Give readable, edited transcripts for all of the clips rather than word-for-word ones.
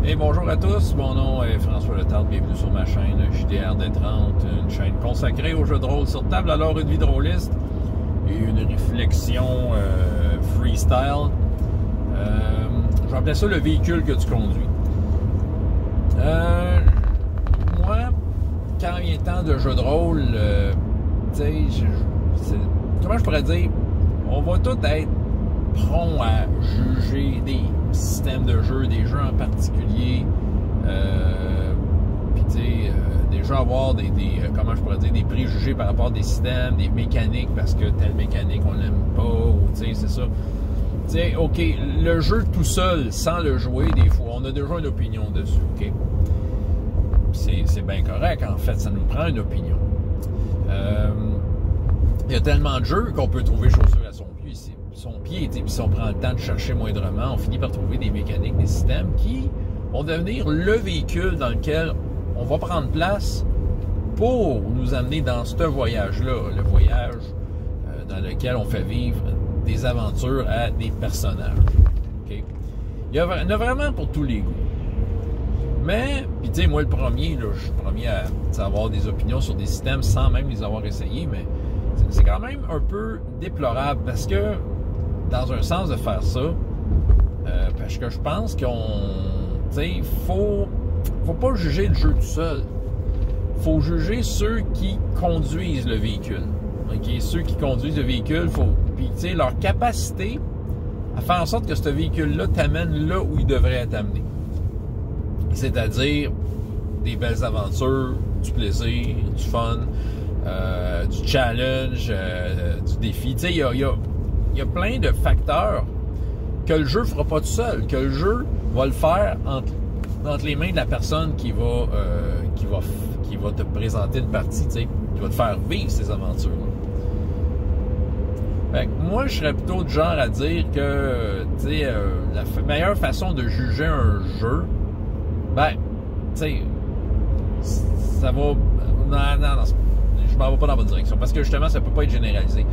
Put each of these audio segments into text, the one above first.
Et bonjour à tous, mon nom est François Letarte, bienvenue sur ma chaîne JDR D30, une chaîne consacrée aux jeux de rôle sur table, alors une vie de rôliste et une réflexion freestyle. Je vais appeler ça le véhicule que tu conduis. Moi, quand il vient temps de jeux de rôle, tu sais, comment je pourrais dire, on va tous être prompt à juger des systèmes de jeu, des jeux en particulier, puis tu sais, déjà avoir des comment je pourrais dire, des préjugés par rapport à des systèmes, des mécaniques, parce que telle mécanique on l'aime pas, ou tu sais, c'est ça. Tu sais, ok, le jeu tout seul, sans le jouer, des fois, on a déjà une opinion dessus, ok? C'est bien correct, en fait, ça nous prend une opinion. Il y a tellement de jeux qu'on peut trouver chaussure à son pied, et puis si on prend le temps de chercher moindrement, on finit par trouver des mécaniques, des systèmes qui vont devenir le véhicule dans lequel on va prendre place pour nous amener dans ce voyage-là, le voyage dans lequel on fait vivre des aventures à des personnages. Okay? Il y en a vraiment pour tous les goûts. Mais, puis tu sais, moi le premier, là, je suis le premier à avoir des opinions sur des systèmes sans même les avoir essayés, mais c'est quand même un peu déplorable parce que, dans un sens de faire ça, parce que je pense qu'on, tu sais, faut pas juger le jeu tout seul. Faut juger ceux qui conduisent le véhicule. Ok, ceux qui conduisent le véhicule, puis tu sais, leur capacité à faire en sorte que ce véhicule-là t'amène là où il devrait être amené. C'est-à-dire des belles aventures, du plaisir, du fun, du challenge, du défi. Tu sais, il y a plein de facteurs que le jeu ne fera pas tout seul, que le jeu va le faire entre les mains de la personne qui va te présenter une partie, tu sais, qui va te faire vivre ces aventures-là. Fait que moi, je serais plutôt du genre à dire que, tu sais, la meilleure façon de juger un jeu, ben, tu sais, ça va... Non, je m'en vais pas dans la bonne direction, parce que justement, ça peut pas être généralisé.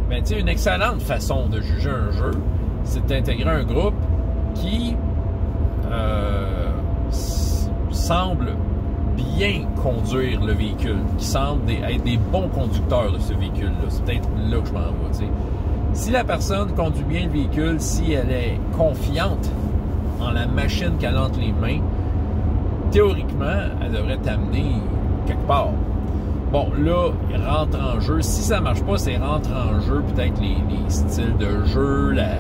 Mais tu sais, une excellente façon de juger un jeu, c'est d'intégrer un groupe qui semble bien conduire le véhicule, qui semble être des bons conducteurs de ce véhicule-là. C'est peut-être là que je m'en vais, tu sais. Si la personne conduit bien le véhicule, si elle est confiante en la machine qu'elle a entre les mains, théoriquement, elle devrait t'amener quelque part. Bon, là, il rentre en jeu. Si ça marche pas, c'est rentre en jeu peut-être les styles de jeu, la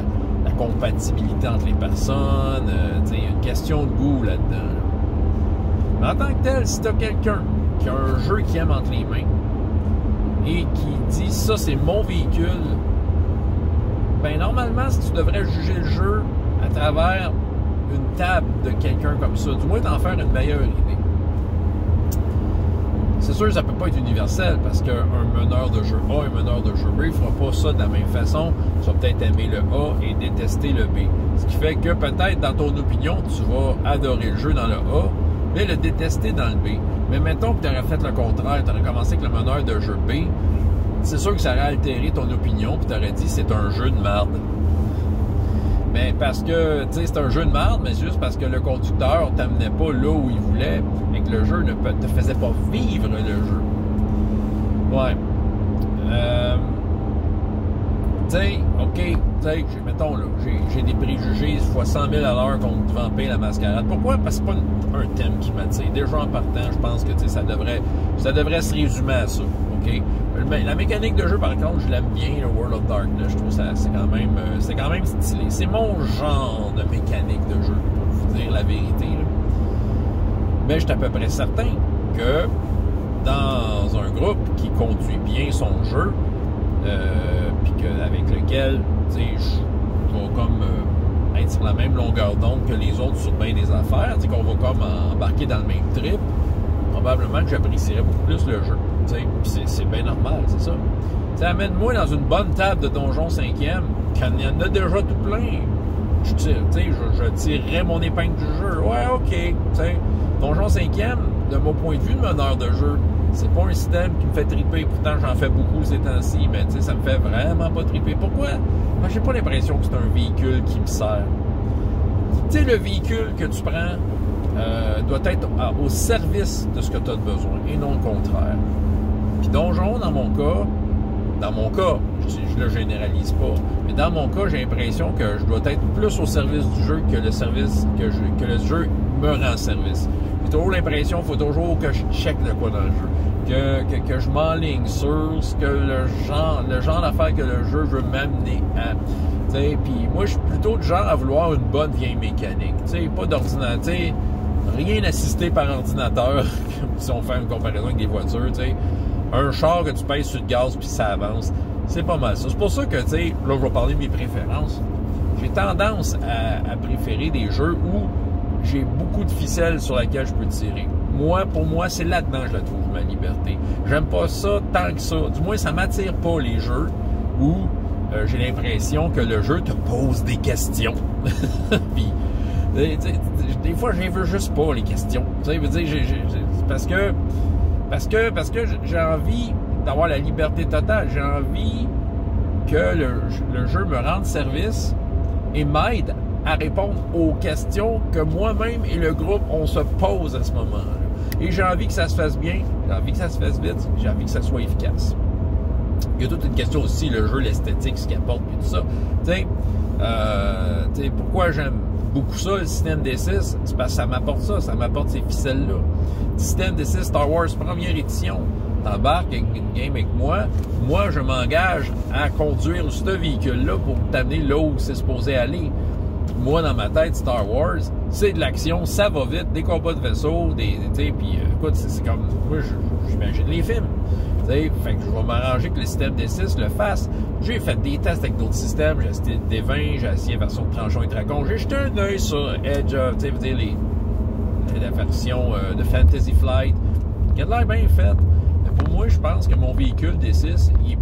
compatibilité entre les personnes. Il y a une question de goût là-dedans. Là. Mais en tant que tel, si tu as quelqu'un qui a un jeu qu'il aime entre les mains et qui dit « ça, c'est mon véhicule », ben normalement, tu devrais juger le jeu à travers une table de quelqu'un comme ça. Du moins, t'en faire une meilleure idée. C'est sûr que ça ne peut pas être universel parce qu'un meneur de jeu A et un meneur de jeu B ne fera pas ça de la même façon. Tu vas peut-être aimer le A et détester le B. Ce qui fait que peut-être dans ton opinion, tu vas adorer le jeu dans le A, mais le détester dans le B. Mais mettons que tu aurais fait le contraire, tu aurais commencé avec le meneur de jeu B, c'est sûr que ça aurait altéré ton opinion puis tu aurais dit c'est un jeu de merde. Mais parce que, tu sais, c'est un jeu de merde, mais c'est juste parce que le conducteur t'amenait pas là où il voulait et que le jeu ne te faisait pas vivre le jeu. Ouais. Tu sais, OK, tu sais, mettons, là, j'ai des préjugés fois 100 000 à l'heure contre Vampire la Mascarade. Pourquoi? Parce que c'est pas un thème qui m'attire. Déjà en partant, je pense que, tu sais, ça devrait se résumer à ça, OK? La mécanique de jeu, par contre, je l'aime bien, le World of Darkness. Je trouve ça c'est quand même stylé. C'est mon genre de mécanique de jeu, pour vous dire la vérité. Là. Mais je suis à peu près certain que dans un groupe qui conduit bien son jeu, puis avec lequel, tu sais, je vais comme être sur la même longueur d'onde que les autres sur bien des affaires, tu sais, qu'on va comme embarquer dans le même trip, probablement que j'apprécierais beaucoup plus le jeu. C'est bien normal, c'est ça. T'sais, amène-moi dans une bonne table de Donjon 5e, quand il y en a déjà tout plein. Je tirerais mon épingle du jeu. Ouais, OK. T'sais, Donjon 5e, de mon point de vue de meneur de jeu, c'est pas un système qui me fait triper. Pourtant, j'en fais beaucoup ces temps-ci, mais ça me fait vraiment pas triper. Pourquoi? Moi, j'ai pas l'impression que c'est un véhicule qui me sert. sais, le véhicule que tu prends doit être au service de ce que tu as besoin et non le contraire. Puis Donjon, dans mon cas, je le généralise pas, mais dans mon cas, j'ai l'impression que je dois être plus au service du jeu que le service que le jeu me rend service. J'ai toujours l'impression qu'il faut toujours que je check de quoi dans le jeu, que je m'enligne sur ce que le genre d'affaires que le jeu veut m'amener à. Puis moi, je suis plutôt du genre à vouloir une bonne vieille mécanique. Pas d'ordinateur, rien assisté par ordinateur, si on fait une comparaison avec des voitures. T'sais. Un char que tu pèses sur le gaz puis ça avance, c'est pas mal ça. C'est pour ça que, là, je vais parler de mes préférences. J'ai tendance à préférer des jeux où j'ai beaucoup de ficelles sur laquelle je peux tirer. Pour moi, c'est là-dedans que je la trouve, ma liberté. J'aime pas ça tant que ça. Du moins, ça m'attire pas les jeux où j'ai l'impression que le jeu te pose des questions. Puis, des fois, je veux juste pas les questions. Parce que j'ai envie d'avoir la liberté totale. J'ai envie que le jeu me rende service et m'aide à répondre aux questions que moi-même et le groupe, on se pose à ce moment-là. Et j'ai envie que ça se fasse bien, j'ai envie que ça se fasse vite, j'ai envie que ça soit efficace. Il y a toute une question aussi, le jeu, l'esthétique, ce qu'il apporte, puis tout ça. Pourquoi j'aime beaucoup ça, le système D6? C'est parce que ça m'apporte ces ficelles-là. Système D6 Star Wars première édition, t'embarques avec une game avec moi, je m'engage à conduire ce véhicule-là pour t'amener là où c'est supposé aller. Moi, dans ma tête, Star Wars, c'est de l'action, ça va vite, des combats de vaisseaux, puis écoute, c'est comme, moi, j'imagine les films. Fait que je vais m'arranger que le système D6 le fasse. J'ai fait des tests avec d'autres systèmes, j'ai essayé des 20, j'ai essayé la version de Tranchon et Dragon, j'ai jeté un œil sur Edge of, la version de Fantasy Flight, qui a l'air bien faite. Mais pour moi, je pense que mon véhicule D6, il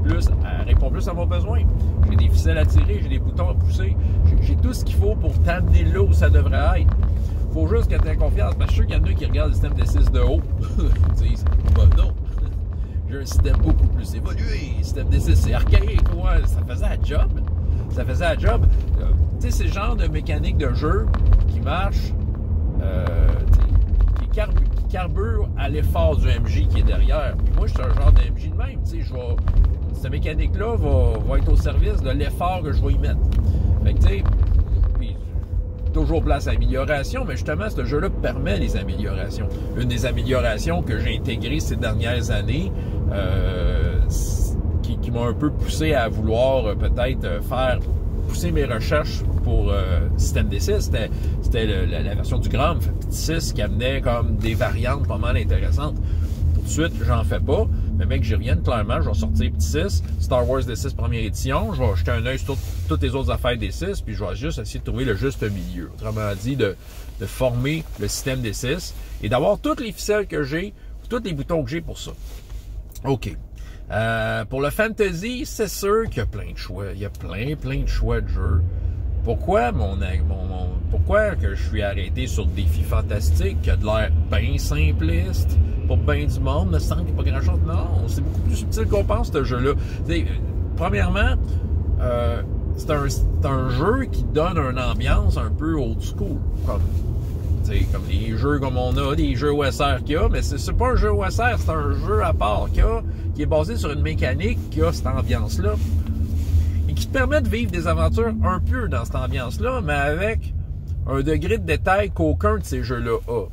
répond plus à mon besoin. J'ai des ficelles à tirer, j'ai des boutons à pousser, j'ai tout ce qu'il faut pour t'amener là où ça devrait être. Faut juste que tu aies confiance, parce que je suis sûr qu'il y en a qui regardent le système D6 de haut. Ils disent, non. J'ai un système beaucoup plus évolué. Le système D6, c'est archaïque. Ouais, ça faisait la job. Tu sais, c'est le genre de mécanique de jeu qui marche, qui carbure à l'effort du MJ qui est derrière. Puis moi, je suis un genre de MJ de même. Tu sais, cette mécanique-là va être au service de l'effort que je vais y mettre. Fait que, tu sais, toujours place à amélioration, mais justement, ce jeu-là permet les améliorations. Une des améliorations que j'ai intégrées ces dernières années, qui m'a un peu poussé à vouloir peut-être pousser mes recherches pour système D6, c'était la version du Grand 6 qui amenait comme des variantes pas mal intéressantes. Tout de suite, j'en fais pas, mais mec, j'y revienne clairement, je vais sortir Petit 6, Star Wars D6 première édition, je vais jeter un œil sur toutes les autres affaires D6, puis je vais juste essayer de trouver le juste milieu. Autrement dit, de former le système D6 et d'avoir toutes les ficelles que j'ai, tous les boutons que j'ai pour ça. OK. Pour le fantasy, c'est sûr qu'il y a plein de choix. Il y a plein de choix de jeux. Pourquoi pourquoi que je suis arrêté sur Défi Fantastique, qui a de l'air bien simpliste, pour bien du monde, me semble qu'il n'y a pas grand-chose. Non, c'est beaucoup plus subtil qu'on pense, ce jeu-là. Premièrement, c'est un jeu qui donne une ambiance un peu old school, comme les jeux comme on a, des jeux OSR qu'il y a, mais c'est pas un jeu OSR, c'est un jeu à part qui est basé sur une mécanique qui a cette ambiance-là et qui te permet de vivre des aventures un peu dans cette ambiance-là, mais avec un degré de détail qu'aucun de ces jeux-là a.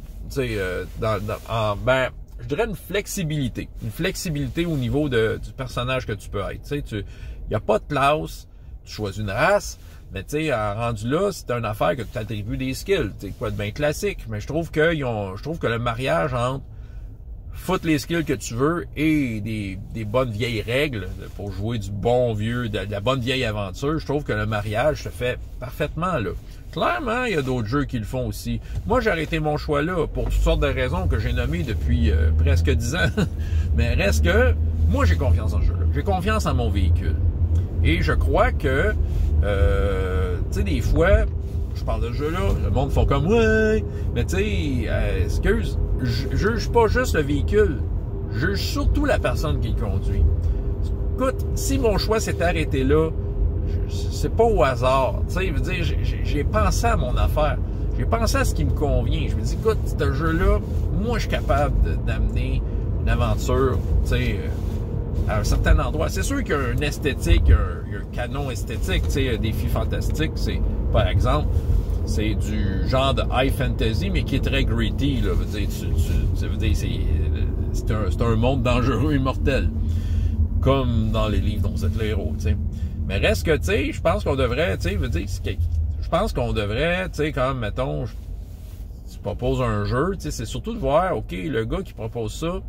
Je dirais une flexibilité au niveau du personnage que tu peux être. Il n'y a pas de classe, tu choisis une race, mais tu sais, rendu là, c'est une affaire que tu attribues des skills. C'est quoi de bien classique. Mais je trouve que le mariage entre foutre les skills que tu veux et des bonnes vieilles règles pour jouer du bon vieux, de la bonne vieille aventure, je trouve que le mariage se fait parfaitement là. Clairement, il y a d'autres jeux qui le font aussi. Moi, j'ai arrêté mon choix là pour toutes sortes de raisons que j'ai nommées depuis presque 10 ans. Mais reste que, moi, j'ai confiance en ce jeu-là. J'ai confiance en mon véhicule. Et je crois que, tu sais, des fois, je parle de ce jeu-là, le monde font comme « Ouais! » Mais tu sais, excuse, je juge pas juste le véhicule, je juge surtout la personne qui le conduit. Écoute, si mon choix s'est arrêté là, c'est pas au hasard. Tu sais, je veux dire, j'ai pensé à mon affaire. j'ai pensé à ce qui me convient. Je me dis, écoute, ce jeu-là, moi, je suis capable d'amener une aventure, tu sais, à un certain endroit. C'est sûr qu'il y a un esthétique, il y a un canon esthétique, tu sais, un défi fantastique, c'est, par exemple, c'est du genre de high fantasy, mais qui est très gritty, là. Veut dire, c'est un monde dangereux et mortel. Comme dans les livres dont c'est l'héros, tu sais. Mais reste que, tu sais, je pense qu'on devrait, tu sais, je pense qu'on devrait, tu sais, comme, mettons, tu proposes un jeu, tu sais, c'est surtout de voir, OK, le gars qui propose ça,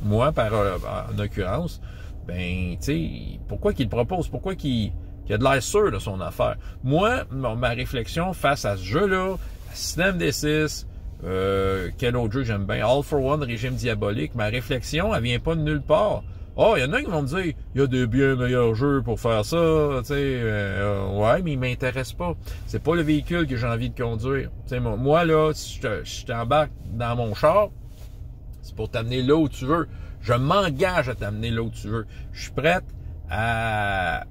moi, en occurrence, ben, tu sais, pourquoi qu'il le propose? Pourquoi qu'il a de l'air sûr de son affaire? Moi, ma réflexion face à ce jeu-là, à Système D6, quel autre jeu j'aime bien? All for One, Régime Diabolique, ma réflexion, elle vient pas de nulle part. Oh, il y en a qui vont me dire, il y a des bien meilleurs jeux pour faire ça, tu sais, ouais, mais il m'intéresse pas. C'est pas le véhicule que j'ai envie de conduire. Tu sais, moi, là, si je t'embarque dans mon char, c'est pour t'amener là où tu veux. Je m'engage à t'amener là où tu veux. Je suis prête à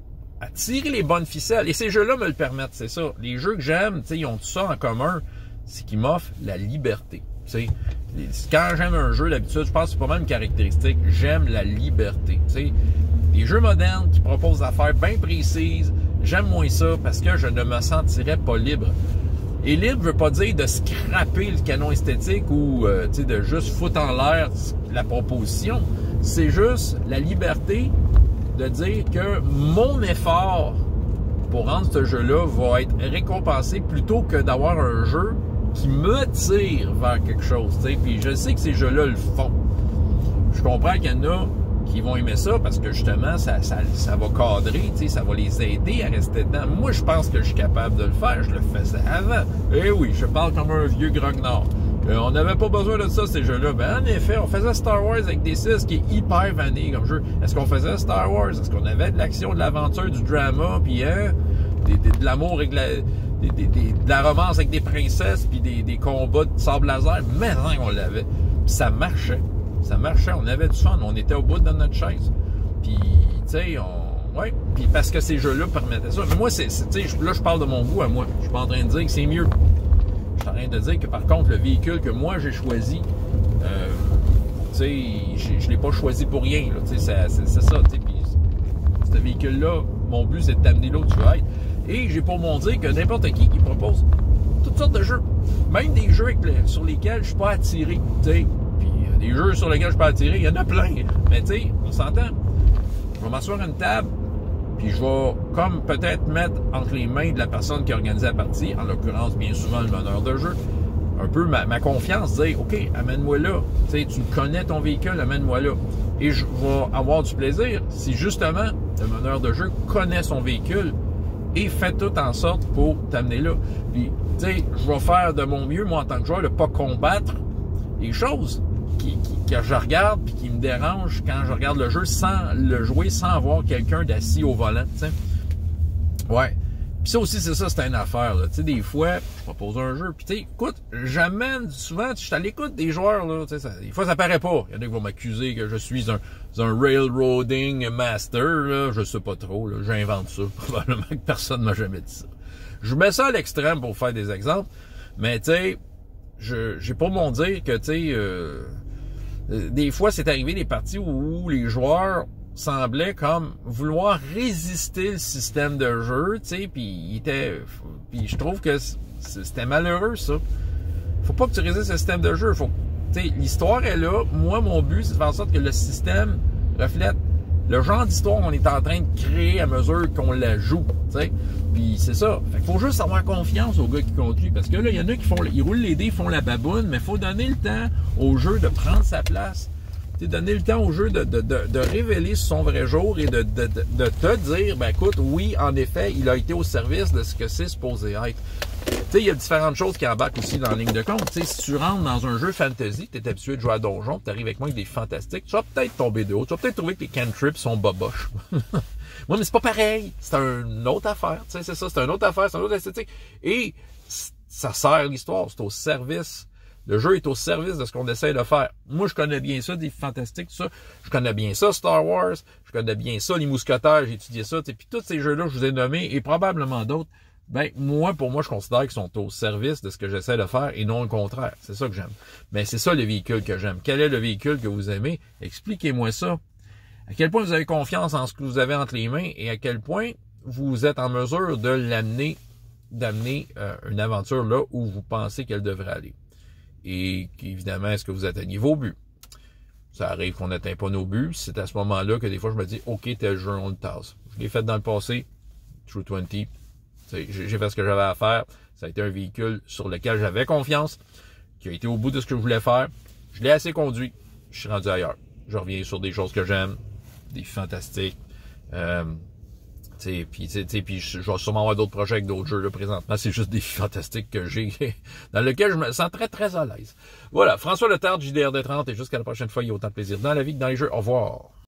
tirer les bonnes ficelles. Et ces jeux-là me le permettent, c'est ça. Les jeux que j'aime, tu sais, ils ont tout ça en commun, c'est qu'ils m'offrent la liberté. Tu sais, quand j'aime un jeu, d'habitude, je pense que c'est pas mal une caractéristique, j'aime la liberté. Tu sais, les jeux modernes qui proposent des affaires bien précises, j'aime moins ça parce que je ne me sentirais pas libre. Et libre veut pas dire de scraper le canon esthétique ou tu sais, de juste foutre en l'air la proposition. C'est juste la liberté de dire que mon effort pour rendre ce jeu-là va être récompensé plutôt que d'avoir un jeu qui me tire vers quelque chose, tu sais. Puis je sais que ces jeux-là le font. Je comprends qu'il y en a qui vont aimer ça parce que justement, ça va cadrer, tu sais, ça va les aider à rester dedans. Moi, je pense que je suis capable de le faire. Je le faisais avant. Eh oui, je parle comme un vieux grognard. On n'avait pas besoin de ça, ces jeux-là. Ben, en effet, on faisait Star Wars avec des 6 qui est hyper vanille comme jeu. Est-ce qu'on faisait Star Wars? Est-ce qu'on avait de l'action, de l'aventure, du drama, puis de l'amour avec de la romance avec des princesses, puis des combats de sable laser? Mais non, on l'avait. Puis ça marchait. Ça marchait. On avait du fun. On était au bout de notre chaise. Puis, tu sais, ouais. Puis parce que ces jeux-là permettaient ça. Mais moi, tu sais, là, je parle de mon goût à moi. Je suis pas en train de dire que c'est mieux. Je suis en train de dire que, par contre, le véhicule que moi, j'ai choisi, tu sais, je l'ai pas choisi pour rien, là. Tu sais, c'est ça, tu sais. Puis, ce véhicule-là, mon but, c'est de t'amener là où tu veux être. Et j'ai pour mon dire que n'importe qui propose toutes sortes de jeux. Même des jeux sur lesquels je suis pas attiré, tu sais. Puis, des jeux sur lesquels je suis pas attiré, il y en a plein. Mais, tu sais, on s'entend. Je vais m'asseoir à une table, puis je vais comme peut-être mettre entre les mains de la personne qui a organisé la partie, en l'occurrence bien souvent le meneur de jeu, un peu ma confiance, dire OK, amène-moi là, tu sais, tu connais ton véhicule, amène-moi là. Et je vais avoir du plaisir si justement le meneur de jeu connaît son véhicule et fait tout en sorte pour t'amener là. Puis, tu sais, je vais faire de mon mieux, moi en tant que joueur, de pas combattre les choses que je regarde puis qui me dérange quand je regarde le jeu sans le jouer, sans avoir quelqu'un d'assis au volant, tu sais. Ouais. Puis ça aussi, c'est une affaire, là. Tu sais, des fois, je propose un jeu, puis tu sais, écoute, j'amène souvent, je suis à l'écoute des joueurs, là, tu sais, des fois, ça paraît pas. Il y en a qui vont m'accuser que je suis un railroading master, là, je sais pas trop, là, j'invente ça. Probablement que personne m'a jamais dit ça. Je mets ça à l'extrême pour faire des exemples, mais tu sais, j'ai pas mon dire que, tu sais, des fois, c'est arrivé des parties où les joueurs semblaient comme vouloir résister le système de jeu, tu sais, puis je trouve que c'était malheureux, ça. Faut pas que tu résistes le système de jeu. Tu sais, l'histoire est là. Moi, mon but, c'est de faire en sorte que le système reflète le genre d'histoire qu'on est en train de créer à mesure qu'on la joue, tu sais. Puis c'est ça. Fait qu'il faut juste avoir confiance aux gars qui conduisent. Parce que là, il y en a qui roulent les dés, ils font la baboune, mais il faut donner le temps au jeu de prendre sa place. T'sais, donner le temps au jeu de révéler son vrai jour et de te dire, ben écoute, oui, en effet, il a été au service de ce que c'est supposé être. Tu sais, il y a différentes choses qui embarquent aussi dans la ligne de compte. Tu sais, si tu rentres dans un jeu fantasy, tu es habitué de jouer à donjon, tu arrives avec moi avec des fantastiques, tu vas peut-être tomber de haut, tu vas peut-être trouver que les cantrips sont boboches. Moi, mais c'est pas pareil. C'est une autre affaire. Tu sais, c'est ça, c'est une autre affaire, c'est une autre esthétique. Et ça sert l'histoire, c'est au service. Le jeu est au service de ce qu'on essaie de faire. Moi, je connais bien ça, des fantastiques, tout ça. Je connais bien ça, Star Wars. Je connais bien ça, les mousquetaires, j'ai étudié ça. Puis tous ces jeux-là, je vous ai nommés, et probablement d'autres. Ben, pour moi, je considère qu'ils sont au service de ce que j'essaie de faire et non le contraire. C'est ça que j'aime. Mais c'est ça le véhicule que j'aime. Quel est le véhicule que vous aimez? Expliquez-moi ça. À quel point vous avez confiance en ce que vous avez entre les mains et à quel point vous êtes en mesure de d'amener une aventure là où vous pensez qu'elle devrait aller. Et évidemment, est-ce que vous atteignez vos buts? Ça arrive qu'on n'atteint pas nos buts. C'est à ce moment-là que des fois, je me dis, OK, tel jeu, on le tasse. Je l'ai fait dans le passé, True 20. J'ai fait ce que j'avais à faire. Ça a été un véhicule sur lequel j'avais confiance, qui a été au bout de ce que je voulais faire. Je l'ai assez conduit. Je suis rendu ailleurs. Je reviens sur des choses que j'aime, des fantastiques. Puis je vais sûrement avoir d'autres projets avec d'autres jeux. Là, présentement, c'est juste des fantastiques que j'ai, dans lesquels je me sens très, très à l'aise. Voilà, François Letarte, JDR de 30, et jusqu'à la prochaine fois, il y a autant de plaisir dans la vie que dans les jeux. Au revoir.